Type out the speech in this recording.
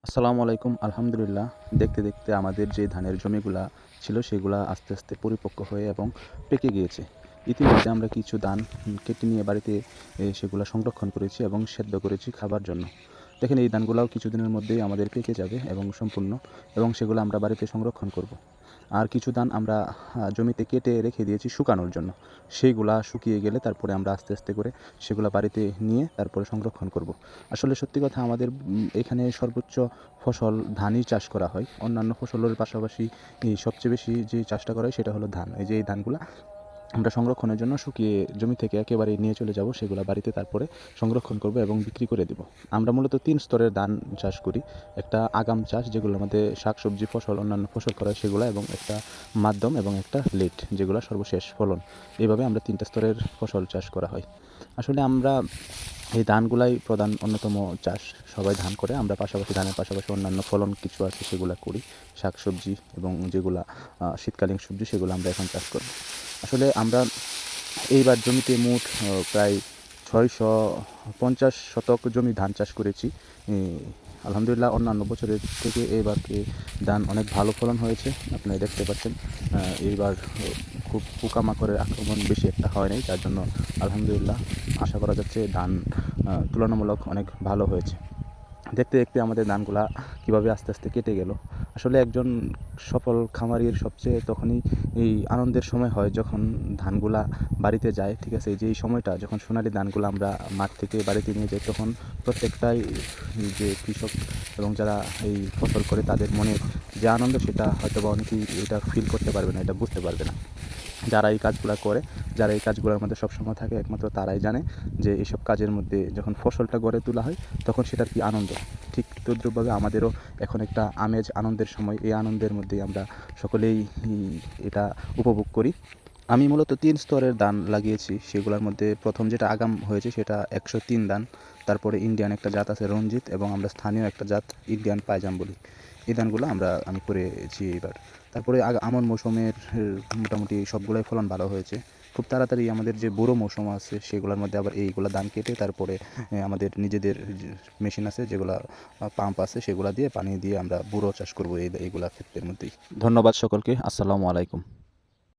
আসসালামু আলাইকুম। আলহামদুলিল্লাহ। দেখতে, দেখতে আমাদের যে ধানের জমিগুলা ছিল সেগুলা আস্তে, আস্তে পরিপক্ক হয়ে এবং পেকে গিয়েছে। ইতিমধ্যে আমরা কিছু ধান কেটে নিয়ে বাড়িতে সেগুলা সংরক্ষণ করেছি এবং সেদ্ধ করেছি খাবার জন্য। দেখেন এই ধানগুলাও কিছুদিনের মধ্যেই আমাদের পেকে যাবে এবং সম্পূর্ণ এবং সেগুলো আমরা বাড়িতে সংরক্ষণ করব। আর কিছু ধান আমরা জমিতে কেটে রেখে দিয়েছি শুকানোর জন্য। সেইগুলা শুকিয়ে গেলে তারপরে আমরা আস্তে, আস্তে করে সেগুলা বাড়িতে নিয়ে তারপরে সংরক্ষণ করব। আসলে সত্যি কথা আমাদের এখানে সর্বোচ্চ ফসল ধানই চাষ করা হয়। অন্যান্য ফসলের পাশাপাশি সবচেয়ে বেশি যে চাষটা করা হয় সেটা হলো ধান। এই যে এই ধানগুলা আমরা সংরক্ষণের জন্য শুকিয়ে জমি থেকে একেবারেই নিয়ে চলে যাব, সেগুলা বাড়িতে তারপরে সংরক্ষণ করব এবং বিক্রি করে দেব। আমরা মূলত ৩ স্তরের ধান চাষ করি। একটা আগাম চাষ যেগুলোর মধ্যে শাকসবজি ফসল অন্যান্য ফসল করা হয় সেগুলা, এবং একটা মাধ্যম এবং একটা লেট যেগুলো সর্বশেষ ফলন। এভাবে আমরা ৩ টা স্তরের ফসল চাষ করা হয়। আসলে আমরা এই ধানগুলাই প্রধান অন্যতম চাষ। সবাই ধান করে, আমরা পাশাপাশি ধানের পাশাপাশি অন্যান্য ফলন কিছু আছে সেগুলা করি। শাকসবজি এবং যেগুলা শীতকালীন সবজি সেগুলো আমরা এখন চাষ করি। আসলে আমরা এইবার জমিতে মোট প্রায় ৬৫০ শতক জমি ধান চাষ করেছি। আলহামদুলিল্লাহ অন্যান্য বছরের থেকে এবারকে ধান অনেক ভালো ফলন হয়েছে। আপনারা দেখতে পাচ্ছেন এইবার খুব পোকামাকড়ের আক্রমণ বেশি একটা হয় নাই, যার জন্য আলহামদুলিল্লাহ আশা করা যাচ্ছে ধান তুলনামূলক অনেক ভালো হয়েছে। দেখতে, দেখতে আমাদের ধানগুলা কীভাবে আস্তে, আস্তে কেটে গেল। আসলে একজন সফল খামারির সবচেয়ে তখনই এই আনন্দের সময় হয় যখন ধানগুলা বাড়িতে যায়, ঠিক আছে? যে এই সময়টা যখন সোনালী ধানগুলা আমরা মাঠ থেকে বাড়িতে নিয়ে যাই, তখন প্রত্যেকটাই যে কৃষক এবং যারা এই ফসল করে তাদের মনে যে আনন্দ সেটা হয়তোবা অনেকেই এটা ফিল করতে পারবে না, এটা বুঝতে পারবে না। যারা এই কাজগুলা করে, যারা এই কাজগুলোর মধ্যে সবসময় থাকে, একমাত্র তারাই জানে যে এইসব কাজের মধ্যে যখন ফসলটা গড়ে তোলা হয় তখন সেটার কী আনন্দ। ঠিক তদ্রূপভাবে আমাদেরও এখন একটা আমেজ, আনন্দের সময়। এই আনন্দের মধ্যেই আমরা সকলেই এটা উপভোগ করি। আমি মূলত ৩ স্তরের ধান লাগিয়েছি। সেগুলোর মধ্যে প্রথম যেটা আগাম হয়েছে সেটা ১০৩ ধান। তারপরে ইন্ডিয়ান একটা জাত আছে রঞ্জিত, এবং আমরা স্থানীয় একটা জাত ইন্ডিয়ান পাইজাম বলি। এই ধানগুলো আমি করেছি এইবার। তারপরে আমন মৌসুমের মোটামুটি সবগুলাই ফলন ভালো হয়েছে। খুব তাড়াতাড়ি আমাদের যে বোরো মৌসুম আছে সেগুলোর মধ্যে আবার এইগুলা ধান কেটে তারপরে আমাদের নিজেদের যে মেশিন আছে, যেগুলা পাম্প আছে, সেগুলা দিয়ে পানি দিয়ে আমরা বোরো চাষ করব এইগুলা ক্ষেত্রের মধ্যেই। ধন্যবাদ সকলকে। আসসালামু আলাইকুম।